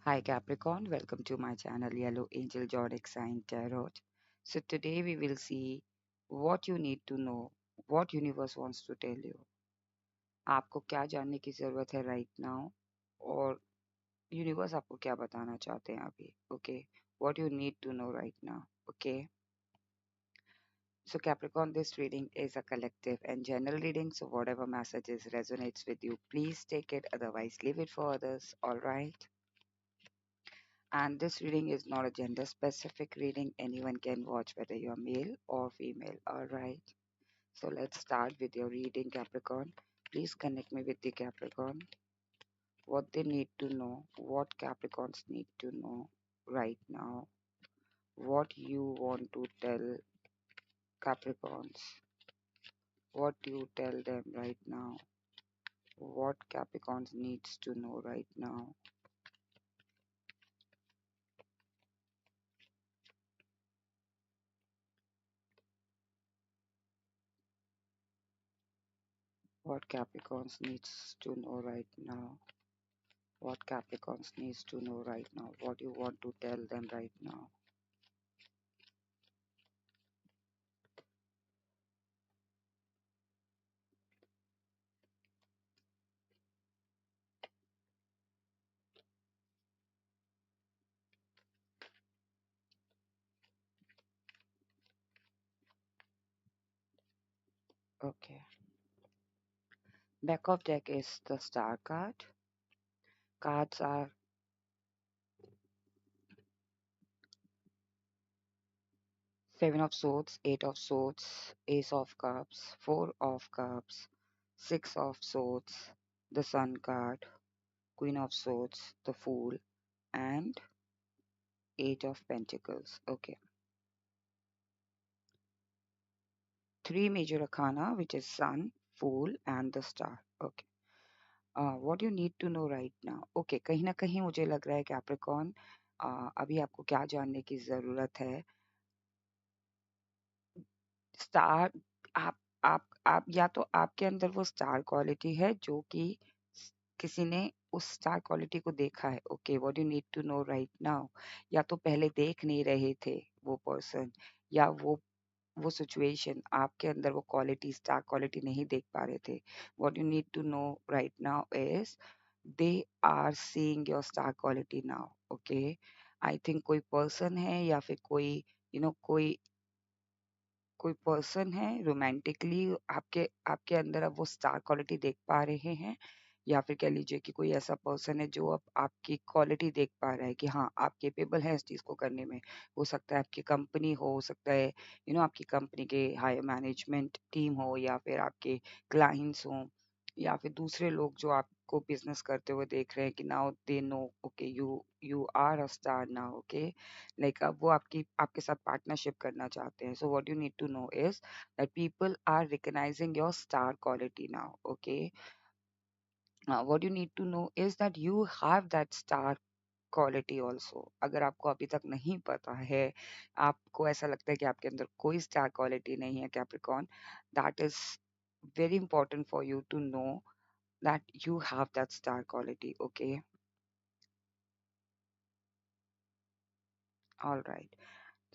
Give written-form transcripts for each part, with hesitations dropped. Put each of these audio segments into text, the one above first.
Hi Capricorn, welcome to my channel Yellow Angel Zodiac Sign Tarot. So today we will see what you need to know, what universe wants to tell you. आपको क्या जानने की जरूरत है right now और universe आपको क्या बताना चाहते हैं अभी. Okay, what you need to know right now. Okay. So Capricorn, this reading is a collective and general reading. So whatever messages resonates with you, please take it. Otherwise, leave it for others. All right. And this reading is not a gender specific reading. Anyone can watch whether you're male or female. All right. So let's start with your reading, Capricorn. Please connect me with the Capricorn. What they need to know, what Capricorns need to know right now, what you want to tell Capricorns, what you tell them right now, what Capricorns needs to know right now. What Capricorns needs to know right now. What Capricorns needs to know right now, what you want to tell them right now. Okay. Back of deck is the star card. Cards are Seven of Swords, Eight of Swords, Ace of Cups, Four of Cups, Six of Swords, the Sun card, Queen of Swords, the Fool, and Eight of Pentacles. Okay. Three major arcana, which is Sun, Fool, and the Star. Okay. What you need to know right now. Okay, कहीं ना कहीं मुझे लग रहा है Capricorn अभी आपको क्या जानने की ज़रूरत है. स्टार आप या तो आपके अंदर वो स्टार क्वालिटी है जो कि किसी ने उस स्टार क्वालिटी को देखा है. Okay, what you need to know right now. या तो पहले देख नहीं रहे थे वो पर्सन, या वो सिचुएशन आपके अंदर वो क्वालिटी स्टार क्वालिटी नहीं देख पा रहे थे. What you need to know right now is they are seeing your star quality now. Okay, I think कोई पर्सन है या फिर कोई कोई कोई पर्सन है रोमांटिकली आपके आपके अंदर अब वो स्टार क्वालिटी देख पा रहे हैं, या फिर कह लीजिए कि कोई ऐसा पर्सन है जो अब आपकी क्वालिटी देख पा रहा है कि हाँ आप केपेबल हैं इस चीज़ को करने में. हो सकता है आपकी कंपनी हो सकता है आपकी कंपनी के हायर मैनेजमेंट टीम हो, या फिर आपके क्लाइंट्स हों, या फिर दूसरे लोग जो आपको बिजनेस करते हुए देख रहे हैं कि now they know okay you you are a star now. Okay, like अब वो आपके साथ पार्टनरशिप करना चाहते हैं. So what you need to know is that people are recognizing your star quality now. Okay, what you need to know is that you have that star quality also. अगर आपको अभी तक नहीं पता है, आपको ऐसा लगता है कि आपके अंदर कोई स्टार क्वालिटी नहीं है Capricorn, that is very important for you to know that you have that star quality. Okay, all right.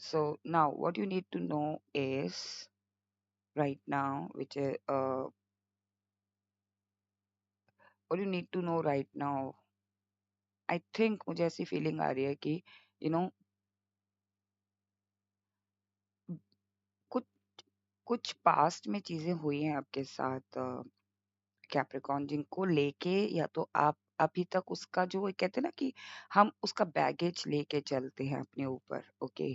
So now what you need to know is right now, which is what you need to know right now. I think मुझे ऐसी feeling आ रही है कि you know कुछ कुछ past में चीजें हुई हैं आपके साथ कैप्रिकॉर्न, जिनको लेके या तो आप अभी तक उसका जो वो कहते हैं ना कि हम उसका बैगेज लेके चलते हैं अपने ऊपर. ओके,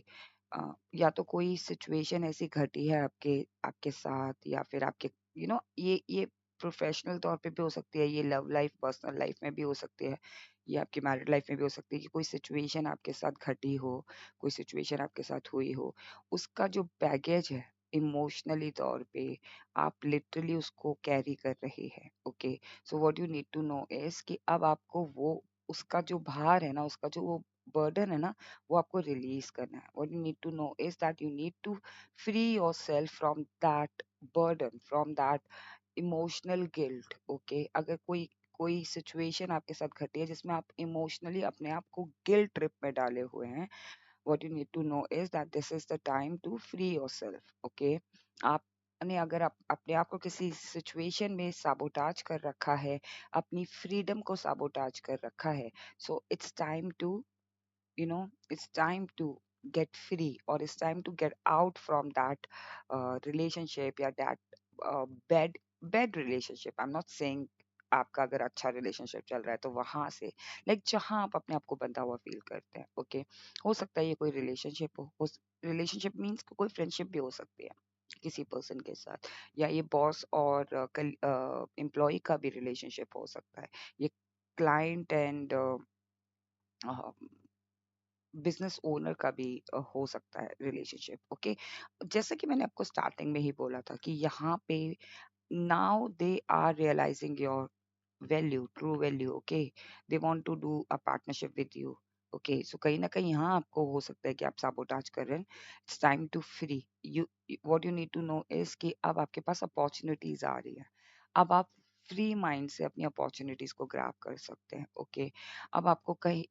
या तो कोई सिचुएशन ऐसी घटी है आपके आपके साथ, या फिर आपके ये प्रोफेशनल तौर पे भी हो सकती है, ये लव लाइफ पर्सनल लाइफ में भी हो सकती है, ये आपकी मैरिड लाइफ में भी हो सकती है कि कोई सिचुएशन आपके साथ घटी हो, कोई सिचुएशन आपके साथ हुई हो. उसका जो बैगेज है इमोशनली तौर पे आप लिटरली उसको कैरी कर रहे हैं. Okay, so what you need to know is कि अब आपको वो उसका जो भार है ना, उसका जो वो बर्डन है ना, वो आपको रिलीज करना है. What you need to know is that you need to free yourself from that burden, from that emotional guilt. Okay, अगर कोई कोई सिचुएशन आपके साथ घटी है जिसमें आप इमोशनली अपने आप को गिल्ट ट्रिप में डाले हुए हैं, what you need to know is that this is the time to free yourself. Okay, आपने अगर आप अपने आप को किसी सिचुएशन में साबोटाज कर रखा है, अपनी फ्रीडम को साबोटाज कर रखा है, so it's time to, it's time to get free, or it's time to get out from that relationship, या that bad relationship. I'm not saying आपका अगर अच्छा रिलेशनशिप चल रहा है तो वहां से, जहां आप अपने आप को बंधा हुआ फील करते हैं, ओके, हो सकता है ये कोई रिलेशनशिप हो, रिलेशनशिप मीन्स कोई फ्रेंडशिप भी हो सकती है किसी पर्सन के साथ, या ये बॉस और एम्प्लॉय का भी रिलेशनशिप हो सकता है, ये क्लाइंट एंड बिजनेस ओनर का भी हो सकता है रिलेशनशिप, ओके। जैसा कि मैंने आपको स्टार्टिंग में ही बोला था कि यहाँ पे now they are realizing your value, true value, okay, they want to do a partnership with you, okay, so कहीं ना कहीं यहाँ आपको हो सकता है कि आप साबोटाज कर रहे हैं, it's time to free you, what you need to know is कि अब आपके पास अपॉर्चुनिटीज आ रही है, अब आप फ्री माइंड से अपनी अपॉर्चुनिटीज को ग्रैब कर सकते हैं, ओके, अब आपको कहीं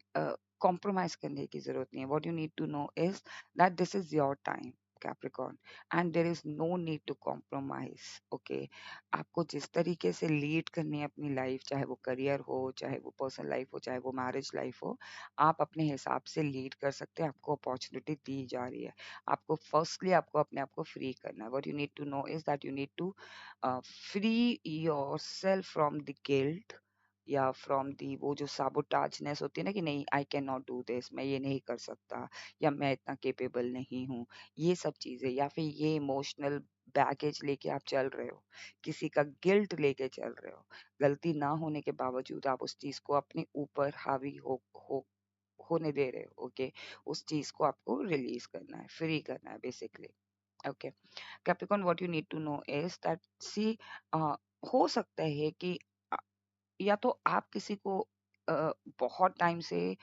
कॉम्प्रोमाइज करने की जरूरत नहीं है, what you need to know is that this is your time, Capricorn, and there is no need to compromise, okay। आपको जिस तरीके से लीड करनी है अपनी लाइफ, चाहे वो करियर हो, चाहे वो पर्सनल लाइफ हो, चाहे वो मैरिज लाइफ हो, आप अपने हिसाब से लीड कर सकते हैं, आपको अपॉर्चुनिटी दी जा रही है, आपको फर्स्टली आपको अपने आप को फ्री करना है, what you need to know is that you need to free your self from the guilt, या फ्रॉम दी वो जो साबोटाजनेस होती है ना, कि नहीं I can not do this, मैं ये नहीं कर सकता, या मैं इतना केपेबल नहीं हूँ, ये सब चीजें, या फिर ये इमोशनल बैगेज लेके आप चल रहे हो, किसी का गिल्ट लेके चल रहे हो, गलती ना होने के बावजूद आप उस चीज को अपने ऊपर हावी हो होने दे रहे हो, ओके, उस चीज को आपको रिलीज करना है, फ्री करना है basically, okay. Capricorn, what you need to know is that see, हो सकता है कि अ, या तो आप किसी को बहुत टाइम से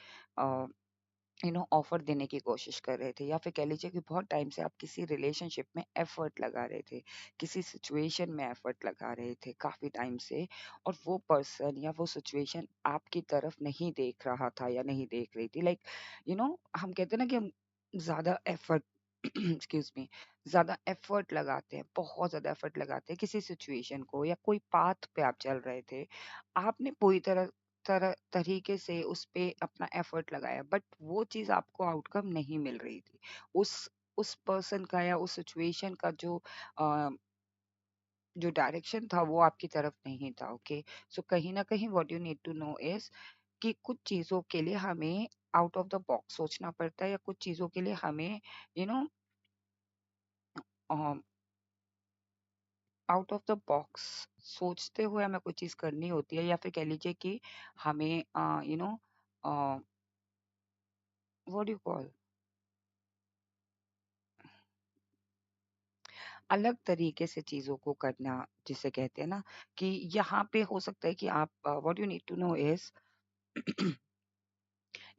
ऑफर देने की कोशिश कर रहे थे, या फिर कह लीजिए कि बहुत टाइम से आप किसी रिलेशनशिप में एफर्ट लगा रहे थे, किसी सिचुएशन में एफर्ट लगा रहे थे काफी टाइम से, और वो पर्सन या वो सिचुएशन आपकी तरफ नहीं देख रहा था या नहीं देख रही थी, हम कहते हैं ना कि हम ज्यादा एफर्ट एक्सक्यूज मी, ज्यादा एफर्ट लगाते हैं, बहुत ज्यादा एफर्ट लगाते हैं किसी सिचुएशन को, या कोई पाथ पे आप चल रहे थे, आपने पूरी तरह तरह तरीके से उस पे अपना एफर्ट लगाया, बट वो चीज आपको आउटकम नहीं मिल रही थी, उस उस पर्सन का या उस सिचुएशन का जो डायरेक्शन था वो आपकी तरफ नहीं था, ओके। सो कहीं ना कहीं what you need to know is कि कुछ चीजों के लिए हमें आउट ऑफ द बॉक्स सोचना पड़ता है, या कुछ चीजों के लिए हमें you know out of the box सोचते हुए हमें कोई चीज करनी होती है, या फिर कह लीजिए कि हमें you know what do you call, अलग तरीके से चीज़ों को करना, जिसे कहते हैं ना, कि यहाँ पे हो सकता है कि आप what you need to know is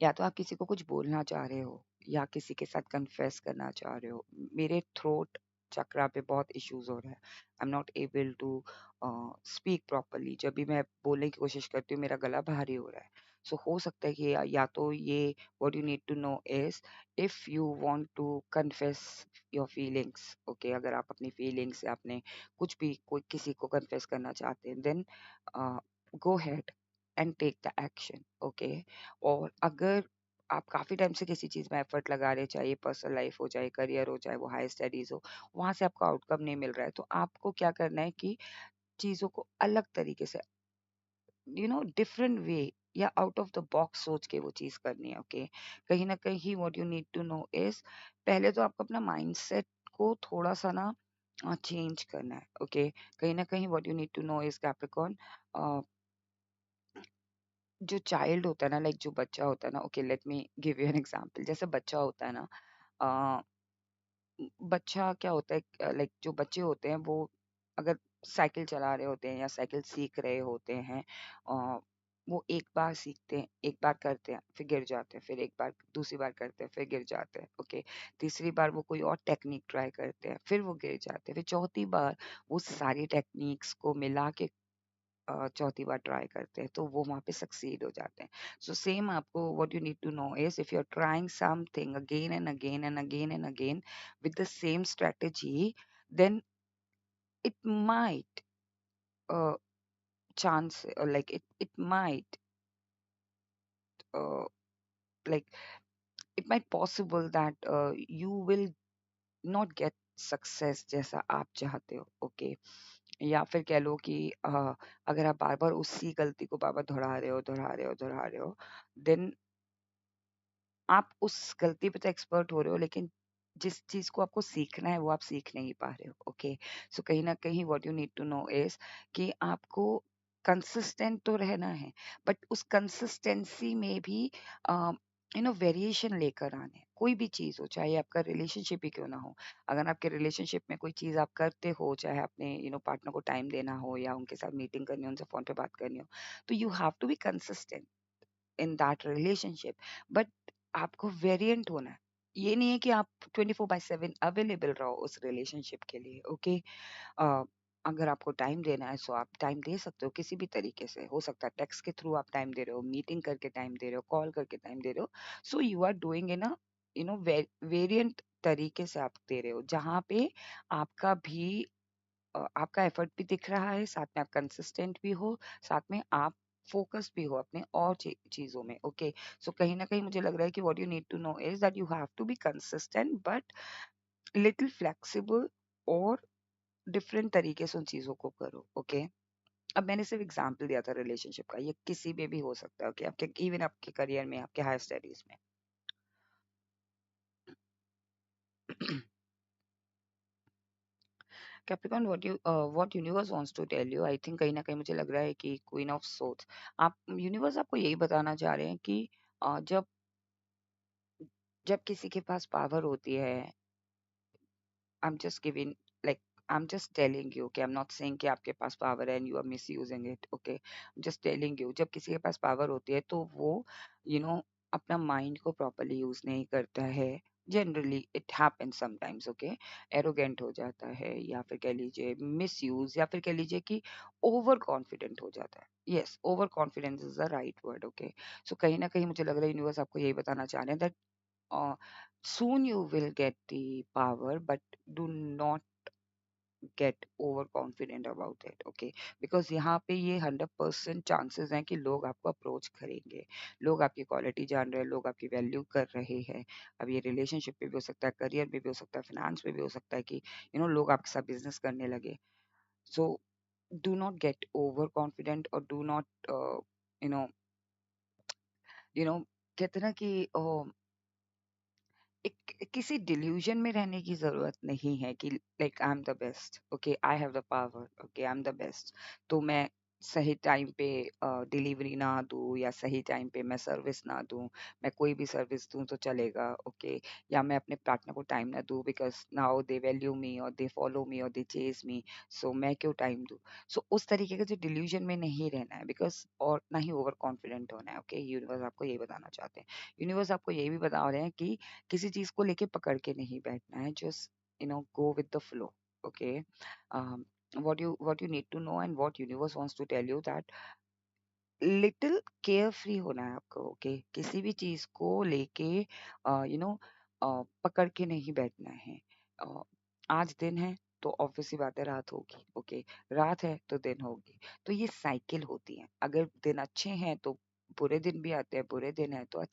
या तो आप किसी को कुछ बोलना चाह रहे हो, या किसी के साथ कन्फेस करना चाह रहे हो। मेरे थ्रोट चक्रा पे बहुत इश्यूज़ हो रहा है। I am not able to speak properly. जब भी मैं बोलने की कोशिश करती हूँ, मेरा गला भारी हो रहा है। सो हो सकता है कि या तो ये what you need to know is if you want to confess your feelings, okay, अगर आप अपनी फीलिंग्स या अपने कुछ भी कोई किसी को कन्फेस करना चाहते हैं, then go ahead and take the action, okay. और अगर आप काफ़ी टाइम से किसी चीज़ में एफर्ट लगा रहे हैं, चाहे पर्सनल लाइफ हो, चाहे करियर हो, चाहे वो हायर स्टडीज़ हो, वहाँ से आपको आउटकम नहीं मिल रहा है, तो आपको क्या करना है कि चीज़ों को अलग तरीके से, डिफरेंट वे, या आउट ऑफ द बॉक्स सोच के वो चीज़ करनी है, ओके। कहीं ना कहीं what you need to know is, पहले तो आपको अपना माइंडसेट को थोड़ा सा ना चेंज करना है, ओके। कहीं ना कहीं what you need to know is Capricorn, जो चाइल्ड होता है ना, जो बच्चा होता है ना, okay, let me give you an example. जैसे बच्चा होता है ना, अ, बच्चा क्या होता है, जो बच्चे होते हैं वो अगर साइकिल चला रहे होते हैं या साइकिल सीख रहे होते हैं, अ, वो एक बार सीखते हैं, एक बार करते हैं, फिर गिर जाते हैं, फिर एक बार दूसरी बार करते हैं, फिर गिर जाते हैं, ओके। तीसरी बार वो कोई और टेक्निक ट्राई करते हैं, फिर वो गिर जाते हैं, फिर चौथी बार वो सारी टेक्निक्स को मिला के चौथी बार ट्राई करते हैं तो वो वहाँ पे सक्सीड हो जाते हैं. सो सेम आपको what you need to know is if you are trying something again and again and again and again with the same strategy, then it might uh, chance like it might uh, like it might possible that you will not get success जैसा आप चाहते हो. Okay, या फिर कह लो कि अगर आप बार बार उसी गलती को बार बार दोहरा रहे हो देन आप उस गलती पे तो एक्सपर्ट हो रहे हो, लेकिन जिस चीज को आपको सीखना है वो आप सीख नहीं पा रहे हो. ओके, सो कहीं ना कहीं what you need to know is कि आपको कंसिस्टेंट तो रहना है, बट उस कंसिस्टेंसी में भी वेरिएशन लेकर आने हैं. कोई भी चीज हो, चाहे आपका रिलेशनशिप ही क्यों ना हो. अगर आपके रिलेशनशिप में कोई चीज आप करते हो, चाहे अपने पार्टनर को टाइम देना हो या उनके साथ मीटिंग करनी हो, उनसे फोन पे बात करनी हो, तो you have to be consistent in that relationship. But आपको वेरिएंट होना है. ये नहीं है कि आप 24/7 अवेलेबल रहो उस रिलेशनशिप के लिए. ओके, अगर आपको टाइम देना है सो आप टाइम दे सकते हो किसी भी तरीके से. हो सकता है टेक्स्ट के थ्रू आप टाइम दे रहे हो, मीटिंग करके टाइम दे रहे हो, कॉल करके टाइम दे रहे हो. So you are doing in a variant तरीके से आप दे रहे हो, जहाँ पे आपका भी आपका एफर्ट भी दिख रहा है, साथ में आप कंसिस्टेंट भी हो, साथ में आप फोकस भी हो अपने और चीजों में. ओके, सो कहीं ना कहीं मुझे लग रहा है कि what you need to know is that you have to be consistent but little flexible, और डिफरेंट तरीके से उन चीजों को करो. ओके, अब मैंने सिर्फ एग्जांपल दिया था रिलेशनशिप का, ये किसी में भी हो सकता है. ओके, आपके इवन आपके करियर में, आपके हायर स्टडीज में. Capricorn, what universe wants to tell you, I think कहीं ना कहीं मुझे लग रहा है कि क्वीन ऑफ सोर्ड्स, आप यूनिवर्स आपको यही बताना चाह रहे हैं कि जब जब किसी के पास पावर होती है, I'm just giving like I'm just telling you, okay, I'm not saying कि आपके पास पावर है and you are misusing it. Okay, I'm just telling you, जब किसी के पास पावर होती है तो वो अपना माइंड को प्रॉपरली यूज नहीं करता है. Generally it happens sometimes. Okay, arrogant हो जाता है, या फिर कह लीजिए मिस यूज, या फिर कह लीजिए कि ओवर कॉन्फिडेंट हो जाता है. Yes, over confidence is the right word. Okay, so कहीं ना कहीं मुझे लग रहा है यूनिवर्स आपको यही बताना चाह रहे हैं that uh, soon you will get the power, but do not get overconfident about it. Okay, because यहाँ पे ये 100% चांसेस हैं कि लोग आपको अप्रोच करेंगे, लोग आपकी क्वालिटी जान रहे हैं, लोग आपकी वैल्यू कर रहे हैं. अब ये रिलेशनशिप पे भी हो सकता है, करियर में भी हो सकता है, फाइनेंस में भी हो सकता है कि लोग आपके साथ बिजनेस करने लगे. So do not get over confident, और do not you know you know कहते हैं ना कि एक किसी डिल्यूजन में रहने की जरूरत नहीं है कि like I am the best. Okay, I have the power. Okay, I am the best. तो मैं सही टाइम पे डिलीवरी ना दूं, या सही टाइम पे मैं सर्विस ना दूं, मैं कोई भी सर्विस दूं तो चलेगा. ओके, या मैं अपने पार्टनर को टाइम ना दूं बिकॉज नाउ दे वैल्यू मी और दे फॉलो मी और दे चेज मी, सो मैं क्यों टाइम दूं. सो उस तरीके के जो डिल्यूजन में नहीं रहना है, बिकॉज और ना ही ओवर कॉन्फिडेंट होना है. ओके, यूनिवर्स आपको यही बताना चाहते हैं. यूनिवर्स आपको यही भी बता रहे हैं कि किसी चीज को लेके पकड़ के नहीं बैठना है. Just go with the flow. Okay, what you need to know and what universe wants to tell you that little care free होना है आपको. ओके, किसी भी चीज को लेके पकड़ के नहीं बैठना है. अ, आज दिन है तो ऑब्वियसली बात है रात होगी. ओके, रात है तो दिन होगी. तो ये साइकिल होती है. अगर दिन अच्छे हैं तो बुरे दिन भी आते हैं, बुरे दिन है तो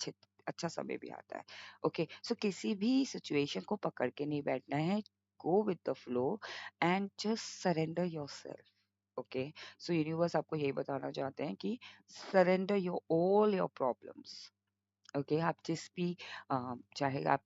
अच्छा समय भी आता है. ओके, सो किसी भी सिचुएशन को पकड़ के नहीं बैठना है. Go with the flow and just surrender yourself. Okay, so universe आपको यही बताना चाहते हैं कि surrender your all your problems. Okay, आप चाहे आप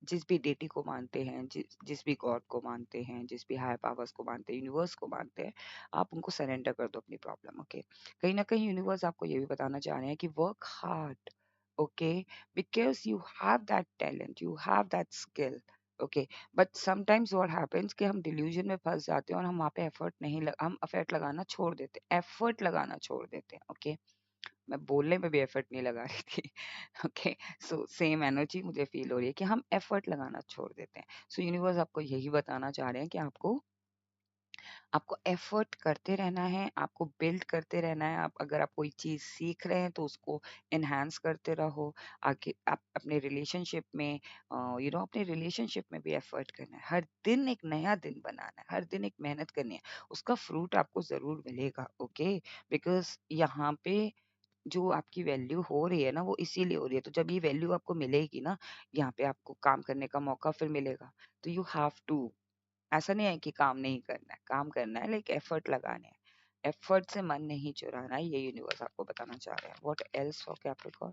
जिस भी डेटी को मानते हैं, जिस भी गॉड को मानते हैं, जिस भी हायर पावर्स को मानते हैं, यूनिवर्स को मानते हैं, आप उनको सरेंडर कर दो अपनी प्रॉब्लम. ओके, कहीं ना कहीं यूनिवर्स आपको ये भी बताना चाह रहे हैं कि work hard. Okay, because you have that talent, you have that skill. Okay, but sometimes what happens कि हम डिल्यूजन में फंस जाते हैं और हम वहाँ पे हम एफर्ट लगाना छोड़ देते हैं, एफर्ट लगाना छोड़ देते हैं. ओके, मैं बोलने में भी एफर्ट नहीं लगा रही थी. ओके, सो सेम एनर्जी मुझे फील हो रही है कि हम एफर्ट लगाना छोड़ देते हैं. सो यूनिवर्स आपको यही बताना चाह रहे हैं कि आपको आपको एफर्ट करते रहना है, आपको बिल्ड करते रहना है। आप अगर आप कोई चीज़ सीख रहे हैं तो उसको एनहांस करते रहो। आगे आप अपने रिलेशनशिप में अपने रिलेशनशिप में भी एफर्ट करना है। हर दिन एक नया दिन बनाना है, हर दिन एक मेहनत करनी है। उसका फ्रूट आपको ज़रूर मिलेगा, ओके? बिकॉज़ यहाँ पे जो आपकी वैल्यू हो रही है ना, वो इसीलिए हो रही है। तो जब ये वैल्यू आपको मिलेगी ना, यहाँ पे आपको काम करने का मौका फिर मिलेगा। तो यू हैव टू, ऐसा नहीं है कि काम नहीं करना है, काम करना है, लाइक एफर्ट लगाने हैं। एफर्ट से मन नहीं चुराना है, ये यूनिवर्स आपको बताना चाह रहा है। What else for Capricorn?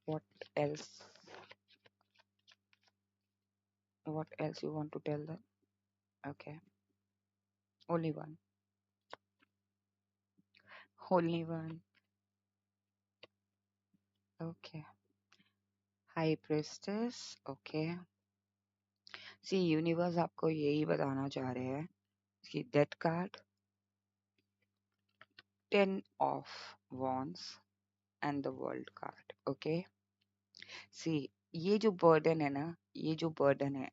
What else? What else you want to tell them? Okay, only one, only one. Okay, high priestess. Okay, see universe आपको यही बताना चाह रहे हैं कि death card, 10 of wands and the world card. Okay, see ये जो burden है ना, ये जो बर्डन है,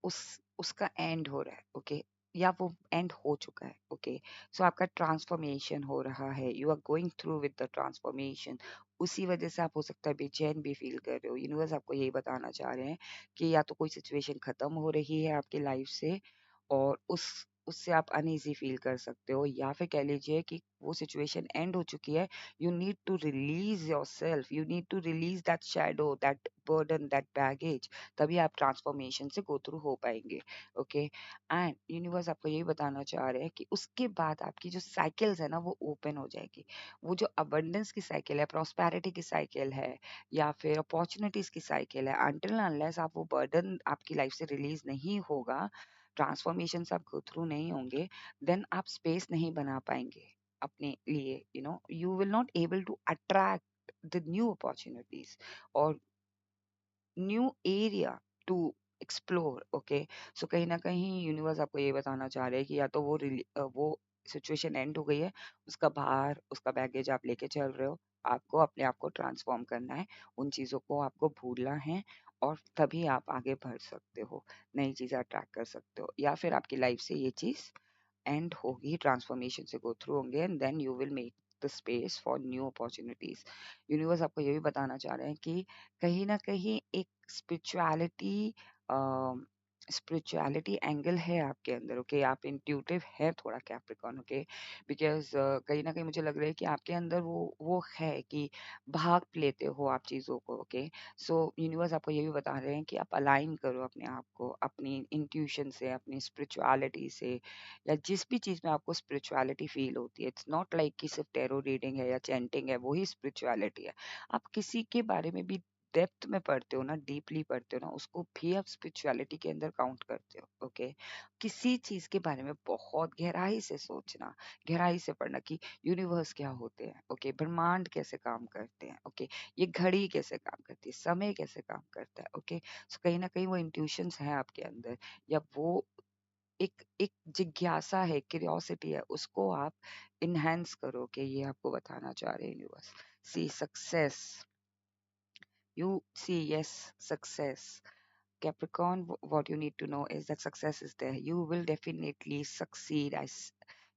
उस उसका एंड हो रहा है, ओके? या वो एंड हो चुका है, ओके? सो आपका ट्रांसफॉर्मेशन हो रहा है, you are going through with the transformation. उसी वजह से आप हो सकता है बेचैन भी फील कर रहे हो। यूनिवर्स आपको यही बताना चाह रहे हैं कि या तो कोई सिचुएशन खत्म हो रही है आपकी लाइफ से, और उससे आप अनईजी फील कर सकते हो, या फिर कह लीजिए कि वो सिचुएशन एंड हो चुकी है। You need to release yourself, you need to release that shadow, that burden, that baggage. तभी आप ट्रांसफॉर्मेशन से गो थ्रू हो पाएंगे, ओके? एंड यूनिवर्स आपको यही बताना चाह रहे हैं कि उसके बाद आपकी जो साइकिल्स है ना, वो ओपन हो जाएगी। वो जो अबंडेंस की साइकिल है, प्रॉस्पेरिटी की साइकिल है, या फिर अपॉर्चुनिटीज की साइकिल है, अनटिल अनलेस आप वो बर्डन आपकी लाइफ से रिलीज नहीं होगा, ट्रांसफॉर्मेशन से आप गो थ्रू नहीं होंगे, देन आप स्पेस नहीं बना पाएंगे अपने लिए। You will not able to attract the new opportunities और new area to explore, okay? So कहीं ना कहीं यूनिवर्स आपको ये बताना चाह रहे हैं कि या तो वो सिचुएशन एंड हो गई है, उसका भार, उसका बैगेज आप लेके चल रहे हो। आपको अपने आप को ट्रांसफॉर्म करना है, उन चीज़ों को आपको भूलना है, और तभी आप आगे बढ़ सकते हो, नई चीज़ें अट्रैक्ट कर सकते हो। या फिर आपकी लाइफ से ये चीज़ एंड होगी, ट्रांसफॉर्मेशन से गो थ्रू होंगे, and then you will make the space for new opportunities. Universe आपको ये भी बताना चाह रहे हैं कि कहीं ना कहीं एक स्पिरिचुअलिटी एंगल है आपके अंदर, ओके? आप इंट्यूटिव है थोड़ा, कैप्रिकॉर्न, ओके? बिकॉज कहीं ना कहीं मुझे लग रहा है कि आपके अंदर वो है कि भाग लेते हो आप चीज़ों को, ओके? सो यूनिवर्स आपको ये भी बता रहे हैं कि आप अलाइन करो अपने आप को अपनी इंट्यूशन से, अपनी स्पिरिचुअलिटी से, या जिस भी चीज़ में आपको स्पिरिचुअलिटी फील होती है। इट्स नॉट लाइक कि सिर्फ टैरो रीडिंग है या चैंटिंग है, वही स्पिरिचुअलिटी है। आप किसी के बारे में भी डेप्थ में पढ़ते हो ना, डीपली पढ़ते हो ना, उसको भी आप स्पिरिचुअलिटी के अंदर काउंट करते हो, ओके? किसी चीज़ के बारे में बहुत गहराई से सोचना, गहराई से पढ़ना कि यूनिवर्स क्या होते हैं, ओके? ब्रह्मांड कैसे काम करते हैं, ओके? ये घड़ी कैसे काम करती है, समय कैसे काम करता है, ओके? सो कहीं ना कहीं वो इंट्यूशंस हैं आपके अंदर, या वो एक एक जिज्ञासा है, क्यूरियोसिटी है, उसको आप इनहेंस करो, कि ये आपको बताना चाह रहे हैं universe. See success, you see, yes, success. Capricorn, what you need to know is that success is there. You will definitely succeed.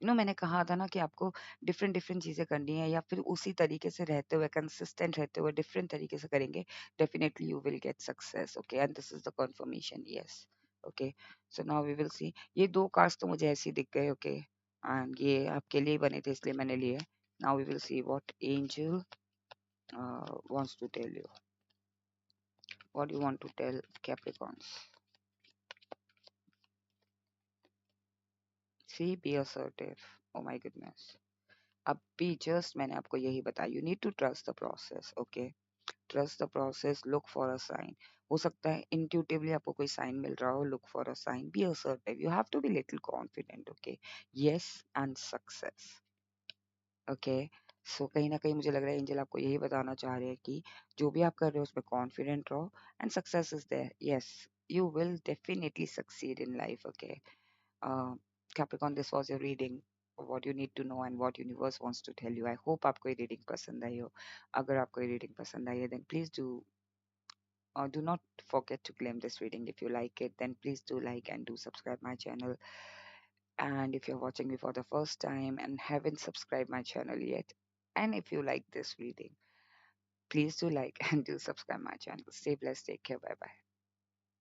मैंने कहा था ना कि आपको डिफरेंट डिफरेंट चीजें करनी है, या फिर उसी तरीके से रहते हुए, कंसिस्टेंट रहते हुए, डिफरेंट तरीके से करेंगे, definitely you will get success, okay? And this is the confirmation, yes, okay? So now we will see. ये दो कार्ड्स तो मुझे ऐसे ही दिख गए, ओके? एंड ये आपके लिए बने थे, इसलिए मैंने लिए। Now we will see what angel wants to tell you. What do you want to tell Capricorns? See, be assertive. Oh my goodness. अब भी जस्ट मैंने आपको यही बताया, you need to trust the process, okay? Trust the process, look for a sign. हो सकता है intuitively आपको कोई साइन मिल रहा हो, look for a sign, be assertive, you have to be little confident, okay? Yes, and success, okay? So कहीं ना कहीं मुझे लग रहा है एंजल आपको यही बताना चाह रहे हैं कि जो भी आप कर रहे हो उसमें कॉन्फिडेंट रहो, and success is there, yes, you will definitely succeed in life, okay? uh, Capricorn, this was your reading, what you need to know and what universe wants to tell you. I hope आपको ये reading पसंद आई हो। अगर आपको ये reading पसंद आई है then please do Do not forget to claim this reading. If you like it, then please do like and do subscribe my channel. And if you're watching me for the first time and haven't subscribed my channel yet, and if you like this reading, please do like and do subscribe my channel. Stay blessed. Take care. Bye bye.